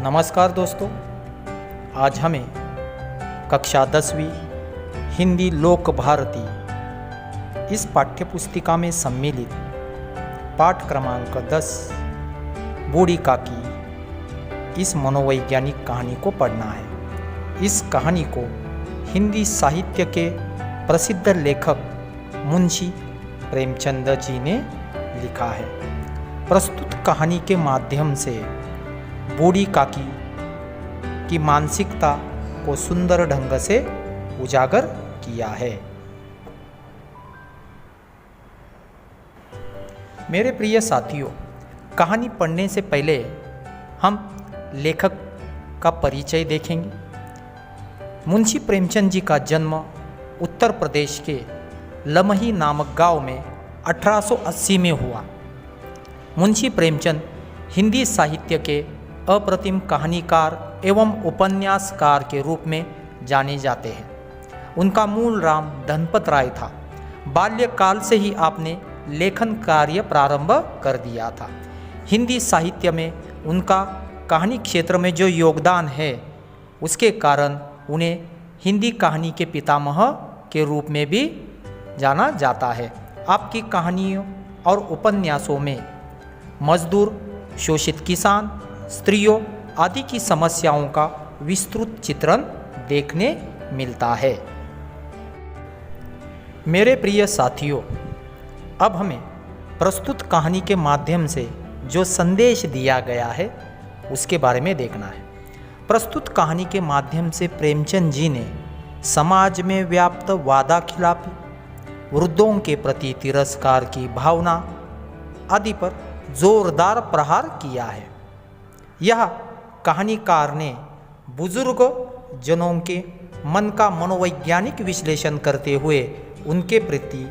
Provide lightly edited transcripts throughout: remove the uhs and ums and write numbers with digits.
नमस्कार दोस्तों, आज हमें कक्षा 10वीं हिंदी लोक भारती इस पाठ्यपुस्तिका में सम्मिलित पाठ क्रमांक 10 बूढ़ी काकी इस मनोवैज्ञानिक कहानी को पढ़ना है। इस कहानी को हिंदी साहित्य के प्रसिद्ध लेखक मुंशी प्रेमचंद जी ने लिखा है। प्रस्तुत कहानी के माध्यम से बूढ़ी काकी की मानसिकता को सुंदर ढंग से उजागर किया है। मेरे प्रिय साथियों, कहानी पढ़ने से पहले हम लेखक का परिचय देखेंगे। मुंशी प्रेमचंद जी का जन्म उत्तर प्रदेश के लमही नामक गांव में 1880 में हुआ। मुंशी प्रेमचंद हिंदी साहित्य के अप्रतिम कहानीकार एवं उपन्यासकार के रूप में जाने जाते हैं। उनका मूल नाम धनपत राय था। बाल्यकाल से ही आपने लेखन कार्य प्रारंभ कर दिया था। हिंदी साहित्य में उनका कहानी क्षेत्र में जो योगदान है, उसके कारण उन्हें हिंदी कहानी के पितामह के रूप में भी जाना जाता है। आपकी कहानियों और उपन्यासों में मजदूर, शोषित किसान, स्त्रियों आदि की समस्याओं का विस्तृत चित्रण देखने मिलता है। मेरे प्रिय साथियों, अब हमें प्रस्तुत कहानी के माध्यम से जो संदेश दिया गया है उसके बारे में देखना है। प्रस्तुत कहानी के माध्यम से प्रेमचंद जी ने समाज में व्याप्त वादाखिलाफी, वृद्धों के प्रति तिरस्कार की भावना आदि पर जोरदार प्रहार किया है। यह कहानीकार ने बुजुर्ग जनों के मन का मनोवैज्ञानिक विश्लेषण करते हुए उनके प्रति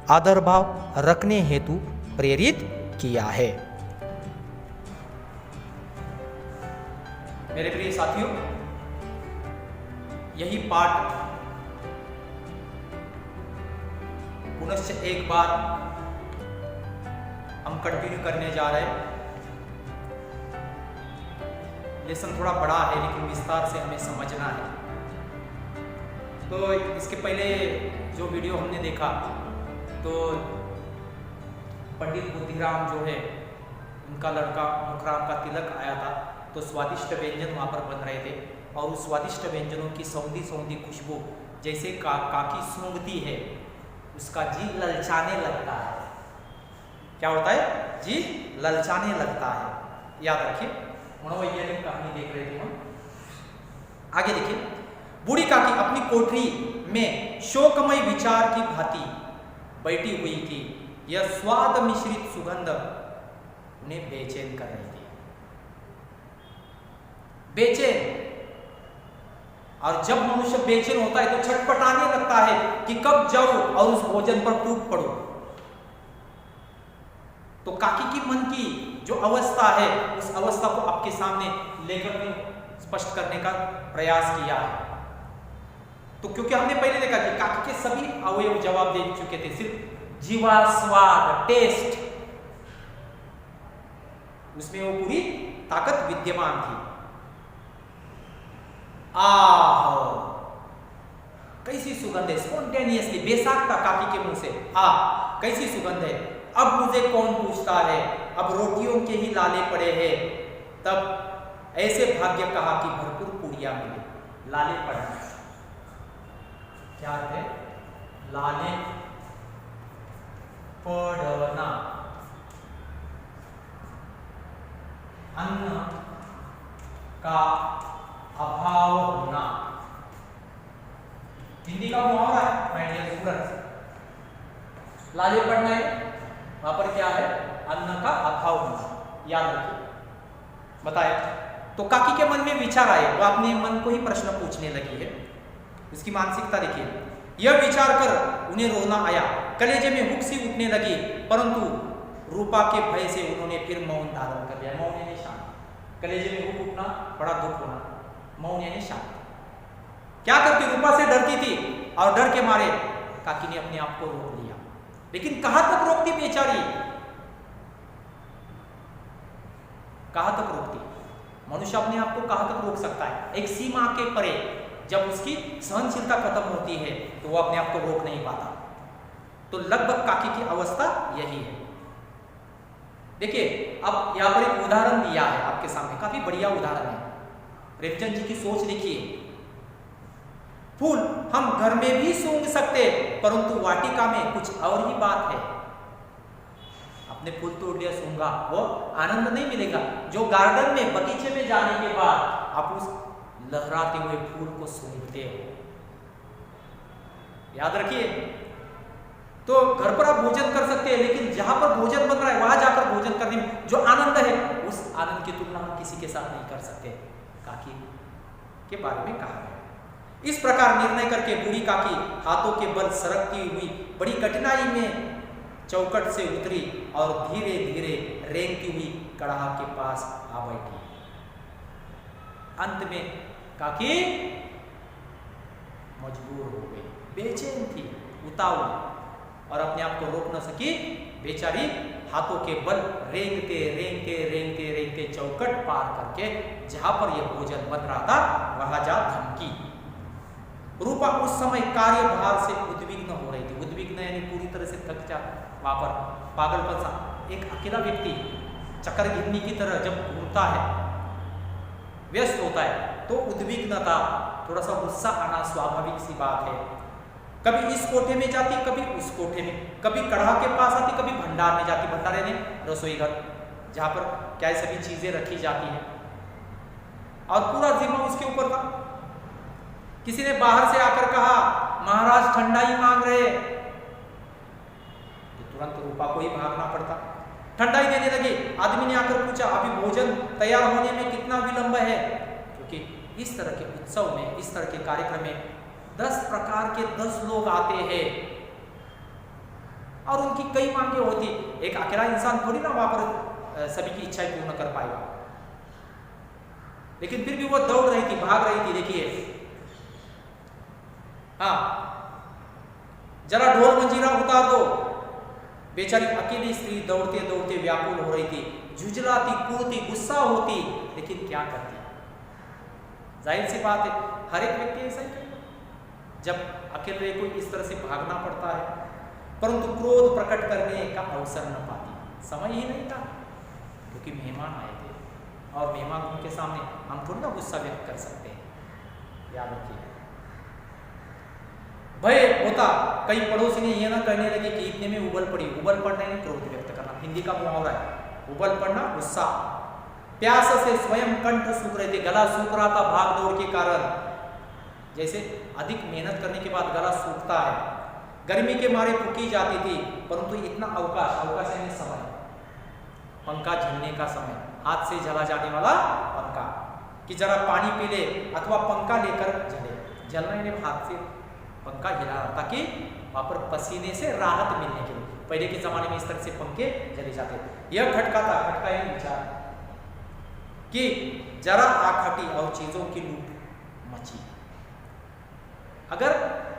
आदर भाव रखने हेतु प्रेरित किया है। मेरे प्रिय साथियों, यही पाठ पुनश्च एक बार हम कंटिन्यू करने जा रहे हैं। लेसन थोड़ा बड़ा है लेकिन विस्तार से हमें समझना है। तो इसके पहले जो वीडियो हमने देखा तो पंडित बुद्धिराम जो है, उनका लड़का मुखराम का तिलक आया था, तो स्वादिष्ट व्यंजन वहाँ पर बन रहे थे और उस स्वादिष्ट व्यंजनों की सौंधी सौंधी खुशबू जैसे काकी सूंघती है, उसका जी ललचाने लगता है। क्या होता है? जी ललचाने लगता है। याद रखिए, मनोवैज्ञानिक कहानी देख रहे थे हम। आगे देखिए, बूढ़ी काकी अपनी कोठरी में शोकमय विचार की भांति बैठी हुई थी। यह स्वाद मिश्रित सुगंध उन्हें बेचैन कर रही थी। बेचैन, और जब मनुष्य बेचैन होता है तो छटपटाने लगता है कि कब जाऊं और उस भोजन पर टूट पड़ूं। तो काकी की मन की जो अवस्था है, उस अवस्था को आपके सामने लेखक ने स्पष्ट करने का प्रयास किया है। तो क्योंकि हमने पहले देखा कि काकी के सभी अवयव जवाब दे चुके थे, सिर्फ जीवा स्वाद, टेस्ट, उसमें वो पूरी ताकत विद्यमान थी। आह, कैसी सुगंध है! स्पॉन्टेनियसली, बेसाख्ता काकी के मुंह से आह कैसी सुगंध है! अब मुझे कौन पूछता है, अब रोटियों के ही लाले पड़े हैं। तब ऐसे भाग्य कहा कि भरपूर पूड़ियां मिले। लाले पड़ना क्या है? लाले पड़ना, अन्न का अभाव होना। हिंदी का मुहावरा है माय डियर स्टूडेंट्स। लाले पड़ना है, वहां पर क्या है? अन्न का अभाव होना। याद रखिए। बताए तो काकी के मन में विचार आए, वो अपने मन को ही प्रश्न पूछने लगी है। उसकी मानसिकता देखिए। यह विचार कर उन्हें रोना आया, कलेजे में हुक सी उठने लगी, परंतु रूपा के भय से उन्होंने फिर मौन धारण कर लिया। मौन यानी शांत। कलेजे में हुक उठना, बड़ा दुख होना, मौन यानी शांत। क्या करती? रूपा से डरती थी और डर के मारे काकी ने अपने आप को रोक लिया। लेकिन कहां तक रोकती बेचारी, कहां तक रोकती? मनुष्य अपने आप को कहाँ तक रोक सकता है? एक सीमा के परे जब उसकी सहनशीलता खत्म होती है तो वो अपने आप को रोक नहीं पाता। तो लगभग काकी की अवस्था यही है। देखिए, अब यहाँ पर एक उदाहरण दिया है आपके सामने, काफी बढ़िया उदाहरण है। प्रेमचंद जी की सोच देखिए, फूल हम घर में भी सूंघ सकते, परंतु वाटिका में कुछ और ही बात है। आपने फूल तोड़ लिया, सूंघा, वो आनंद नहीं मिलेगा जो गार्डन में, बगीचे में जाने के बाद आप उस लहराते हुए फूल को सूंघते हो। याद रखिए, तो घर पर आप भोजन कर सकते हैं, लेकिन जहां पर भोजन बन रहा है वहां जाकर भोजन करने में जो आनंद है, उस आनंद की तुलना हम किसी के साथ नहीं कर सकते। काकी के बारे में कहा है। इस प्रकार निर्णय करके बूढ़ी काकी हाथों के बल सरकती हुई बड़ी कठिनाई में चौखट से उतरी और धीरे धीरे रेंगती हुई कड़ाहा के पास आ बैठी। अंत में काकी मजबूर हो गई, बेचैन थी, उतावली, और अपने आप को रोक न सकी। बेचारी हाथों के बल रेंगते रेंगते रेंगते रेंगते चौखट पार करके जहां पर यह भोजन बन रहा था वहां जा धमकी। रूपा उस समय कार्यभार से उद्विग्न हो रही थी। उद्विग्न यानी पूरी तरह से थक जा, वहां पर पागलपन सा। एक अकेला व्यक्ति चक्कर की तरह जब घूमता है, व्यस्त होता है, तो उद्विग्नता, थोड़ा सा गुस्सा आना स्वाभाविक सी बात है। कभी इस कोठे में जाती, कभी उस कोठे में, कभी कढ़ा के पास आती, कभी भंडार में जाती। भंडार यानी रसोई घर, जहां पर क्या सभी चीजें रखी जाती हैं, और पूरा जिम्मा उसके ऊपर था। किसी ने बाहर से आकर कहा, महाराज ठंडाई मांग रहे, तो तुरंत रूपा को ही भागना पड़ता। ठंडाई देने लगी। आदमी ने आकर पूछा, अभी भोजन तैयार होने में कितना विलंब है? क्योंकि इस तरह के उत्सव में, इस तरह के कार्यक्रम में 10 प्रकार के 10 लोग आते हैं और उनकी कई मांगे होती। एक अकेला इंसान थोड़ी ना वहां पर सभी की इच्छाएं पूर्ण कर पाएगा। लेकिन फिर भी वो दौड़ रही थी, भाग रही थी। देखिए, हाँ, जरा ढोल मंजीरा उतार दो। बेचारी अकेली स्त्री दौड़ते दौड़ते व्याकुल हो रही थी, झुंझलाती, कूदती, गुस्सा होती, लेकिन क्या करती? जाहिर सी बात है, हर एक व्यक्ति ऐसा ही करता जब अकेले को इस तरह से भागना पड़ता है, परंतु क्रोध प्रकट करने का अवसर न पाती। समय ही नहीं था, क्योंकि मेहमान आए थे और मेहमानों के सामने हम थोड़ी ना गुस्सा व्यक्त कर सकते हैं। याद रखिए, भय होता। कई पड़ोसी ने यह ना कहने लगे कि इतने में उबल पड़ी। उबल पड़ने में क्रोध व्यक्त करना, हिंदी का मुहावरा है। उबल पड़ना, गुस्सा। प्यास से स्वयं कंठ सूख रहे थे, गला सूख रहा था भाग दौड़ के कारण। जैसे अधिक मेहनत करने के बाद गला सूखता है, गर्मी के मारे फूकी जाती थी, परंतु इतना अवकाश यानी समय, पंखा झलने का समय, हाथ से जला जाने वाला पंखा, कि जरा पानी पी ले अथवा पंखा लेकर जले। जलना यानी हाथ से पंखा हिलाना, ताकि वहां पर पसीने से राहत मिलने के लिए। पहले के जमाने में इस तरह से पंखे जले जाते। यह खटका था, खटका यानी विचार, कि जरा आग हटी और चीजों की लूट मची। अगर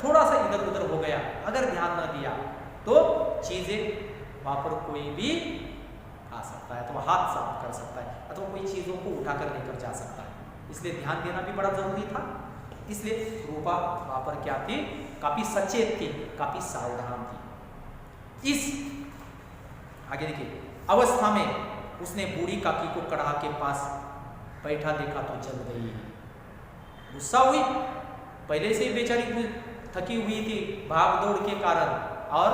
थोड़ा सा इधर उधर हो गया, अगर ध्यान न दिया, तो चीजें वहां पर कोई भी आ सकता है, तो हाथ साफ कर सकता है, अथवा कोई चीजों को उठाकर लेकर जा सकता है। इसलिए ध्यान देना भी बड़ा जरूरी था। इसलिए रूपा वहां पर क्या थी? काफी सचेत थी, काफी सावधान थी। इस आगे देखिए अवस्था में उसने बूढ़ी काकी को कड़ाहा के पास बैठा देखा तो जल गई, गुस्सा हुई। पहले से ही बेचारी थकी हुई थी भाग दौड़ के कारण, और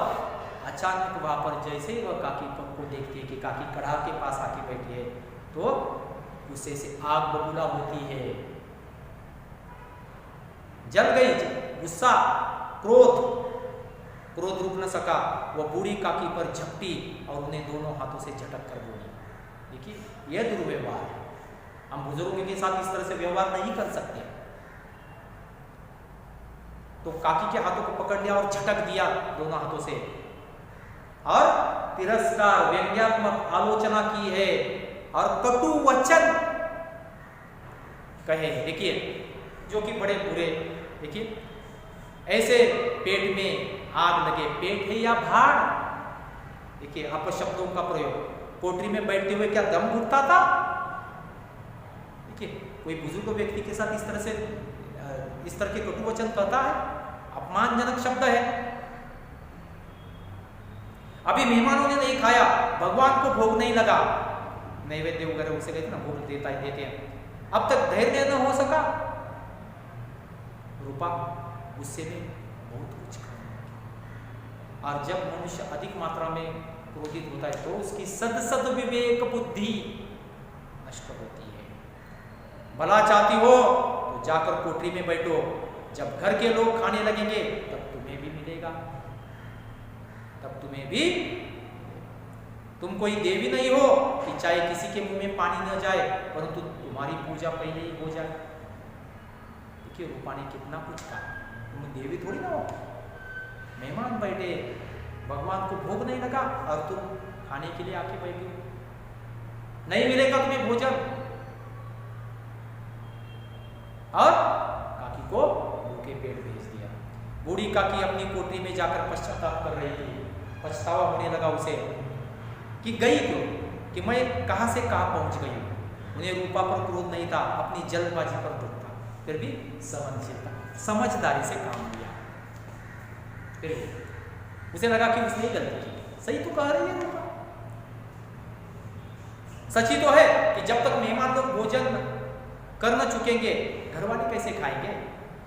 अचानक वहां पर जैसे ही वह काकी को देखती है कि काकी कड़ाहा के पास आके बैठी है, तो गुस्से से आग बबूला होती है, जल गई। गुस्सा, क्रोध रुक न सका। वह बूढ़ी काकी पर झपटी और उन्हें दोनों हाथों से झटक कर बोली। देखिए, यह दुर्व्यवहार है। हम बुजुर्गों के साथ इस तरह से व्यवहार नहीं कर सकते। तो काकी के हाथों को पकड़ लिया और झटक दिया दोनों हाथों से, और तिरस्कार, व्यंग्यात्मक आलोचना की है और कटु वचन कहे। देखिए, जो कि बड़े बुरे। देखिए, ऐसे पेट में आग लगे, पेट है या भाड़। देखिए, अपशब्दों का प्रयोग। कोठरी में बैठते हुए क्या दम घुटता था? ठीक है, कोई बुजुर्ग व्यक्ति के साथ इस तरह के कटु वचन कहता है, अपमानजनक शब्द है। अभी मेहमानों ने नहीं खाया, भगवान को भोग नहीं लगा, नैवेद्य वगैरह उसे कहते ना, भोग देते हैं, अब तक धैर्य न हो सका। रूपा गुस्से में बहुत कुछ करने, और जब मनुष्य अधिक मात्रा में क्रोधित होता है तो उसकी सद विवेक बुद्धि नष्ट होती है। भला चाहती हो तो जाकर कोठरी में बैठो, जब घर के लोग खाने लगेंगे तब तुम्हें भी मिलेगा, तब तुम्हें भी। तुम कोई देवी नहीं हो कि चाहे किसी के मुंह में पानी न जाए, परंतु तुम्हारी पूजा पहले ही हो जाए। देखिए रूपा ने कितना कुछ कहा, तुम देवी थोड़ी ना हो। मेहमान बैठे, भगवान को भोग नहीं लगा और तुम खाने के लिए आके बैठे हो, नहीं मिलेगा तुम्हें भोजन। और काकी को भूखे पेट भेज दिया। बूढ़ी काकी अपनी कोठरी में जाकर पश्चाताप कर रही थी। पछतावा होने लगा उसे कि गई क्यों, कि मैं कहां से कहां पहुंच गई हूं। उन्हें रूपा पर क्रोध नहीं था, अपनी जल्दबाजी पर दुख था, फिर भी समझदारी से काम लिया। फिर उसे लगा कि उसने गलती की। सही तो कह रही है रूपा, सच ही तो है कि जब तक मेहमान लोग भोजन कर न चुकेंगे घर वाले कैसे खाएंगे।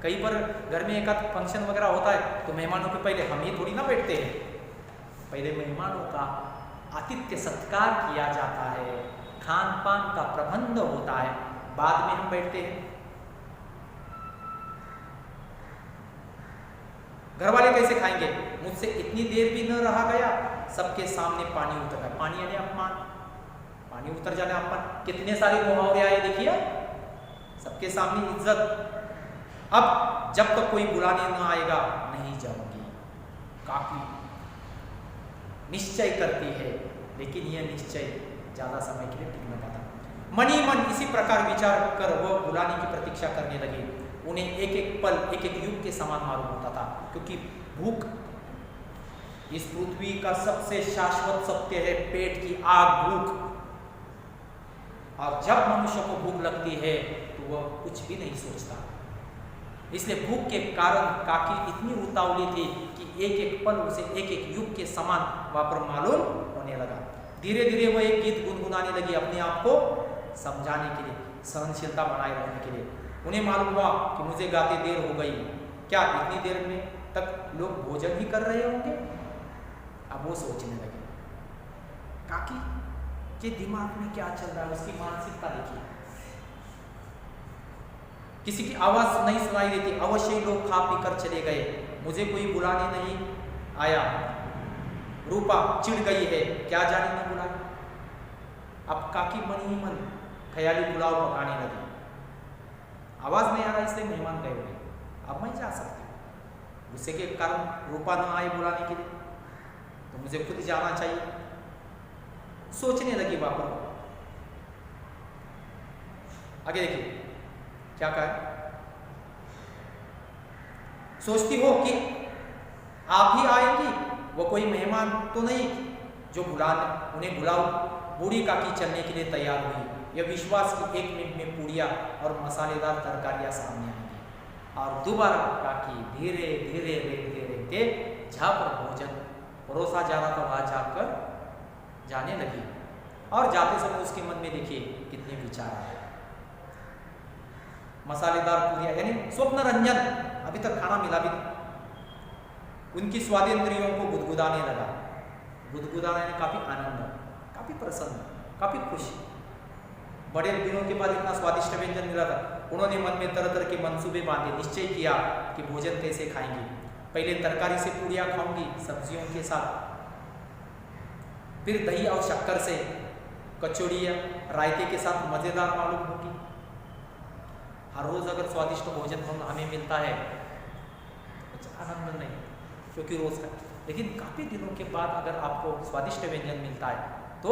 कहीं पर घर में एक आध फंक्शन वगैरह होता है तो मेहमानों के पहले हम ही थोड़ी ना बैठते हैं, पहले मेहमानों का आतिथ्य सत्कार किया जाता है, खान पान का प्रबंध होता है, बाद में हम बैठते हैं। घर वाले कैसे खाएंगे। मुझसे इतनी देर भी न रहा गया, सबके सामने पानी उतर गया। पानी यानी अपमान, पानी उतर जाना अपमान। कितने सारे मुहावरे आए देखिए, सबके सामने इज्जत। अब जब तक कोई बुलाने न आएगा नहीं जाऊंगी। काकी निश्चय करती है, लेकिन यह निश्चय ज्यादा समय के लिए टिक न पाता। मन ही मन इसी प्रकार विचार कर वह बुलाने की प्रतीक्षा करने लगे। उन्हें एक एक पल एक एक युग के समान मालूम होता था, क्योंकि भूख इस पृथ्वी का सबसे शाश्वत सत्य है। पेट की आग भूख, और जब मनुष्य को भूख लगती है तो वह कुछ भी नहीं सोचता। इसलिए भूख के कारण काकी इतनी उतावली थी कि एक एक पल उसे एक एक युग के समान वहां पर मालूम होने लगा। धीरे धीरे वह एक गीत गुनगुनाने लगी, अपने आप को समझाने के लिए, सहनशीलता बनाए रखने के लिए। उन्हें मालूम हुआ कि मुझे गाते देर हो गई, क्या इतनी देर में तक लोग भोजन ही कर रहे होंगे। अब वो सोचने लगे, काकी के दिमाग में क्या चल रहा है, उसकी मानसिकता देखिए। किसी की आवाज नहीं सुनाई देती, अवश्य ही लोग खा पी कर चले गए, मुझे कोई बुलाने नहीं आया। रूपा चिढ़ गई है, क्या जाने न बुलाए। अब काकी मन ही मन ख्याली पुलाव पकाने लगी। आवाज नहीं आ रहा, इसलिए मेहमान गए हुए, अब मैं जा सकती हूँ। गुस्से के कारण रूपा न आए बुलाने के लिए, तो मुझे खुद जाना चाहिए। सोचने लगी वापस। आगे देखिए क्या कहा, सोचती हो कि आप ही आएंगी, वो कोई मेहमान तो नहीं जो उन्हें बुलाओ। बूढ़ी काकी चलने के लिए तैयार हुई, यह विश्वास की 1 मिनट में पूड़ियाँ और मसालेदार तरकारियाँ सामने आएंगी। और दोबारा काकी धीरे धीरे रेंगते रेंगते जहाँ पर भोजन परोसा जा रहा था वहाँ जाकर जाने लगी। और जाते समय उसके मन में देखिए कितने विचार आए। मसालेदार पूरियां यानी स्वप्न रंजन, अभी तक खाना मिला भी नहीं। उनकी स्वादेंद्रियों को गुदगुदाने लगा। गुदगुदाने में काफी आनंद, काफी प्रसन्न, काफी खुश। बड़े दिनों के बाद इतना स्वादिष्ट व्यंजन मिला था। उन्होंने मन में तरह तरह के मंसूबे बांधे, निश्चय किया कि भोजन कैसे खाएंगी। पहले तरकारी से पूरियां खाऊंगी सब्जियों के साथ, फिर दही और शक्कर से कचौड़ियाँ रायते के साथ मजेदार मालूम होगी। हर रोज अगर स्वादिष्ट भोजन हमें मिलता है कुछ आनंद नहीं, क्योंकि रोज का। लेकिन काफी दिनों के बाद अगर आपको स्वादिष्ट व्यंजन मिलता है तो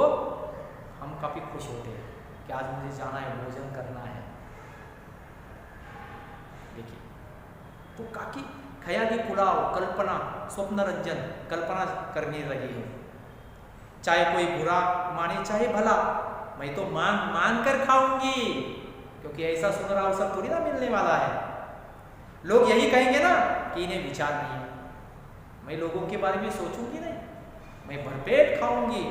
हम काफी खुश होते हैं कि आज मुझे जाना है, भोजन करना है। देखिए तो काकी ख्याली पुलाव, कल्पना, स्वप्न रंजन कल्पना करने लगी है। चाहे कोई बुरा माने चाहे भला, मैं तो मान कर खाऊंगी, क्योंकि क्योंकि ऐसा सुनहरा अवसर थोड़ी ना मिलने वाला है। लोग यही कहेंगे ना कि इन्हें विचार नहीं है। मैं लोगों के बारे में सोचूंगी नहीं, मैं भरपेट खाऊंगी।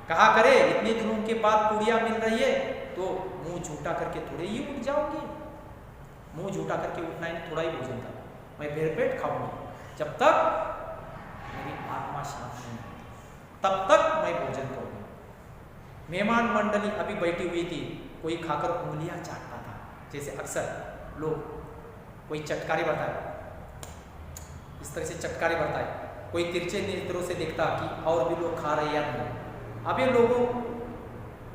कहा करे इतने दिनों के बाद पूड़ियाँ मिल रही है तो मुंह झूठा करके थोड़े ही उठ जाऊंगी। मुंह झूठा करके उठना है, थोड़ा ही भोजन था, मैं भरपेट खाऊंगी। जब तक मेरी आत्मा शांत नहीं तब तक मैं भोजन करूंगी। मेहमान मंडली अभी बैठी हुई थी, कोई खाकर उंगलियां चाटता था, जैसे अक्सर लोग कोई चटकारे बताए, इस तरह से चटकारे बताए, कोई तिरछे नेत्रों से देखता कि और भी लोग खा रहे या नहीं। अब ये लोगों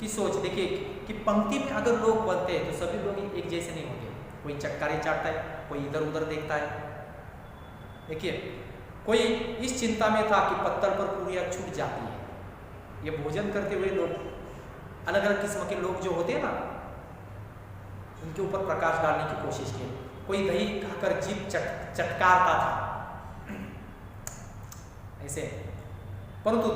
की सोच देखिए कि पंक्ति में अगर लोग बनते हैं तो सभी लोग एक जैसे नहीं होते। कोई चटकारे चाटता है, कोई इधर उधर देखता है। देखिए कोई इस चिंता में था कि पत्तल पर पूड़ियाँ छूट जाती है। ये भोजन करते हुए लोग, अलग अलग किस्म के लोग जो होते हैं ना, उनके ऊपर प्रकाश डालने की कोशिश की। कोई दही खाकर जीभ चटकारता था ऐसे, परंतु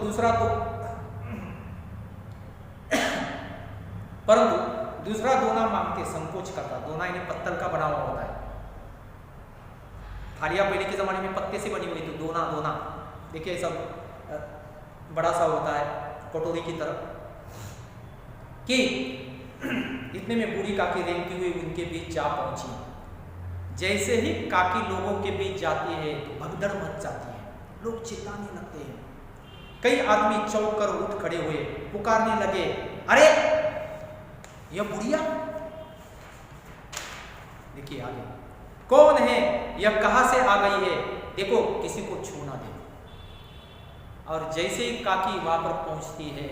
दूसरा दोना मांगते संकोच करता। दोना इन्हें पत्तल का बना हुआ होता है। थालियाँ पहले के ज़माने में पत्ते से बनी हुई थी। दोना देखिए सब बड़ा सा होता है कटोरी की तरह। कि इतने में बूढ़ी काकी रेंगती हुई उनके बीच जा पहुंची। जैसे ही काकी लोगों के बीच जाती है तो भगदड़ मच जाती है, लोग चिल्लाने लगते हैं। कई आदमी चौंक कर उठ खड़े हुए, पुकारने लगे, अरे यह बुढ़िया, देखिए आगे कौन है, यह कहां से आ गई है, देखो किसी को छू ना दे। और जैसे ही काकी वहां पर पहुंचती है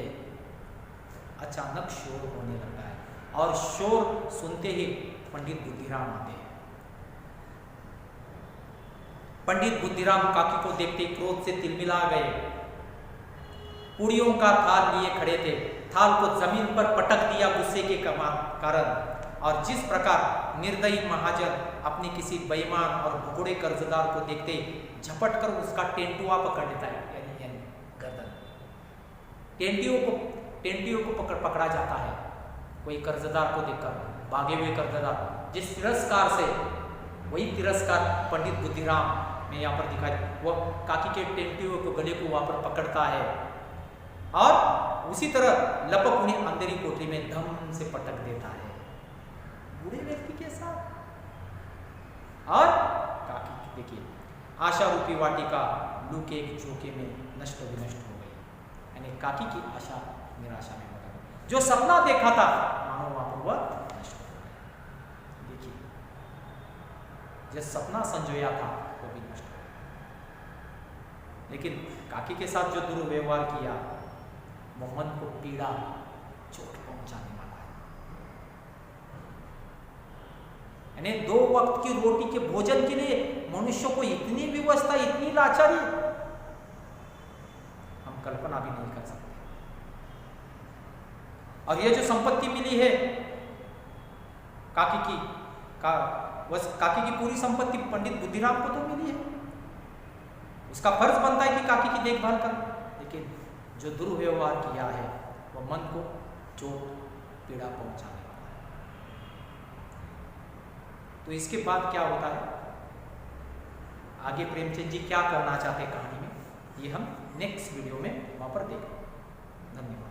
अचानक शोर होने लगता है, और शोर सुनते ही पंडित बुद्धिराम आते हैं। पंडित बुद्धिराम काकी को देखते क्रोध से तिलमिला गए। पूड़ियों का थाल लिए खड़े थे, थाल को जमीन पर पटक दिया गुस्से के कारण। और जिस प्रकार निर्दयी महाजन अपने किसी बेईमान और भगोड़े कर्जदार को देखते झपट कर उसका टेंटुआ पकड़ लेता है, यानी गर्दन। टेंटियों को पकड़ा जाता है। कोई कर्जदार को देखकर भागे हुए कर्जदार, जिस तिरस्कार से, वही तिरस्कार पंडित बुद्धिराम में यहाँ पर दिखाई, वह काकी के टेंटियों को गले को वहां पर पकड़ता है और उसी तरह लपक उन्हें अंधेरी कोठरी में धम से पटक देता है बूढ़े व्यक्ति के साथ। और काकी देखिए आशा रूपी वाटिका लू के एक झोंके में नष्ट विनष्ट हो गई, यानी काकी की आशा निराशा में बदल गई। जो सपना देखा था मानो वहां पर वह नष्ट हो गया। देखिए जो सपना संजोया था वो भी नष्ट हो गया। लेकिन काकी के साथ जो दुर्व्यवहार किया वो मन को पीड़ा चोट पहुंचाने वाला है। यानी 2 वक्त की रोटी के भोजन के लिए मनुष्य को इतनी व्यवस्था, इतनी लाचारी हम कल्पना भी नहीं कर सकते। और ये जो संपत्ति मिली है काकी की पूरी संपत्ति पंडित बुद्धिराम को तो मिली है, उसका फर्ज बनता है कि काकी की देखभाल कर। लेकिन जो दुर्व्यवहार किया है वह मन को चोट पीड़ा पहुंचाने वाला है। तो इसके बाद क्या होता है, आगे प्रेमचंद जी क्या करना चाहते हैं कहानी में, ये हम नेक्स्ट वीडियो में वहां पर देखेंगे। धन्यवाद।